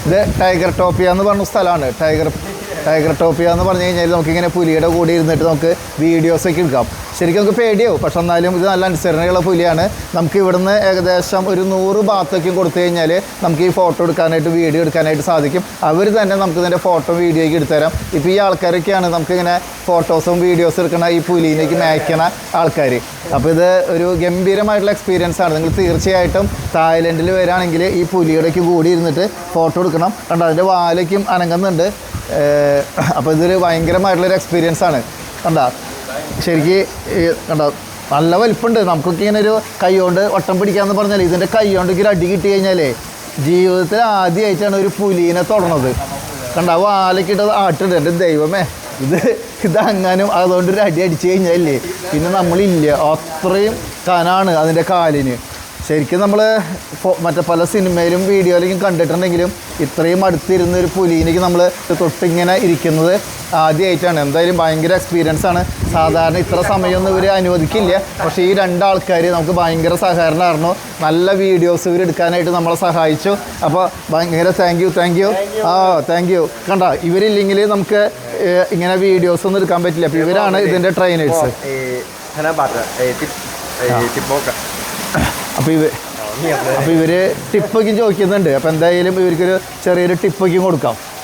ഇത് ടൈഗർ ടോപ്പിയ എന്ന് പറഞ്ഞ സ്ഥലമാണ്. ടൈഗർ ടോപ്പിയ എന്ന് പറഞ്ഞു കഴിഞ്ഞാൽ നമുക്കിങ്ങനെ പുലിയുടെ കൂടെ ഇരുന്നിട്ട് നമുക്ക് വീഡിയോസൊക്കെ എടുക്കാം. ശരിക്കും നമുക്ക് പേടിയാവും, പക്ഷെ എന്നാലും ഇത് നല്ല അനുസരണയുള്ള പുലിയാണ്. നമുക്ക് ഇവിടുന്ന് ഏകദേശം ഒരു 100 ബാത്തൊക്കെ കൊടുത്തു കഴിഞ്ഞാൽ നമുക്ക് ഈ ഫോട്ടോ എടുക്കാനായിട്ട് വീഡിയോ എടുക്കാനായിട്ട് സാധിക്കും. അവർ തന്നെ നമുക്ക് ഇതിൻ്റെ ഫോട്ടോ വീഡിയോ ഒക്കെ എടുത്തുതരാം. ഇപ്പോൾ ഈ ആൾക്കാരൊക്കെയാണ് നമുക്കിങ്ങനെ ഫോട്ടോസും വീഡിയോസും എടുക്കുന്ന ഈ പുലിയിലേക്ക് മേയ്ക്കണ ആൾക്കാർ. അപ്പോൾ ഇത് ഒരു ഗംഭീരമായിട്ടുള്ള എക്സ്പീരിയൻസ് ആണ്. നിങ്ങൾ തീർച്ചയായിട്ടും തായ്ലൻഡിൽ വരികയാണെങ്കിൽ ഈ പുലിയുടെയൊക്കെ കൂടി ഇരുന്നിട്ട് ഫോട്ടോ എടുക്കണം. കണ്ടോ അതിൻ്റെ വാലയ്ക്കും അനങ്ങുന്നുണ്ട്. അപ്പോൾ ഇതൊരു ഭയങ്കരമായിട്ടുള്ളൊരു എക്സ്പീരിയൻസ് ആണ്. കണ്ടോ ശരിക്ക് കണ്ടോ നല്ല വലിപ്പമുണ്ട്. നമുക്കൊക്കെ ഇങ്ങനെ ഒരു കൈ കൊണ്ട് വട്ടം പിടിക്കാമെന്ന് പറഞ്ഞാൽ ഇതിൻ്റെ കൈ കൊണ്ട് ഇങ്ങനെ അടി കിട്ടി കഴിഞ്ഞാലേ ജീവിതത്തിൽ ആദ്യമായിട്ടാണ് ഒരു പുലീനെ തൊടണത്. കണ്ട വാലക്കിട്ടത് ആട്ടുണ്ട്. എൻ്റെ ദൈവമേ, ഇതങ്ങാനും അതുകൊണ്ടൊരു അടി അടിച്ചു കഴിഞ്ഞാലേ പിന്നെ നമ്മളില്ല. അത്രയും കനാണ് അതിൻ്റെ കാലിന്. ശരിക്കും നമ്മൾ മറ്റേ പല സിനിമയിലും വീഡിയോയിലും കണ്ടിട്ടുണ്ടെങ്കിലും ഇത്രയും അടുത്തിരുന്ന ഒരു പുലീനേക്ക് നമ്മൾ തൊട്ടിങ്ങനെ ഇരിക്കുന്നത് ആദ്യമായിട്ടാണ്. എന്തായാലും ഭയങ്കര എക്സ്പീരിയൻസ് ആണ്. സാധാരണ ഇത്ര സമയമൊന്നും ഇവർ അനുവദിക്കില്ല. പക്ഷേ ഈ 2 ആൾക്കാർ നമുക്ക് ഭയങ്കര സഹകരണമായിരുന്നു. നല്ല വീഡിയോസ് ഇവർ എടുക്കാനായിട്ട് നമ്മളെ സഹായിച്ചു. അപ്പോൾ ഭയങ്കര താങ്ക് യു. Thank you. കണ്ട ഇവരില്ലെങ്കിൽ നമുക്ക് ഇങ്ങനെ വീഡിയോസ് ഒന്നും എടുക്കാൻ പറ്റില്ല. അപ്പോൾ ഇവരാണ് ഇതിൻ്റെ ട്രെയിനേഴ്സ്. അപ്പോൾ ഇവർ ടിപ്പൊക്കെ ചോദിക്കുന്നുണ്ട്. അപ്പോൾ എന്തായാലും ഇവർക്കൊരു ചെറിയൊരു ടിപ്പൊക്കെ കൊടുക്കാം.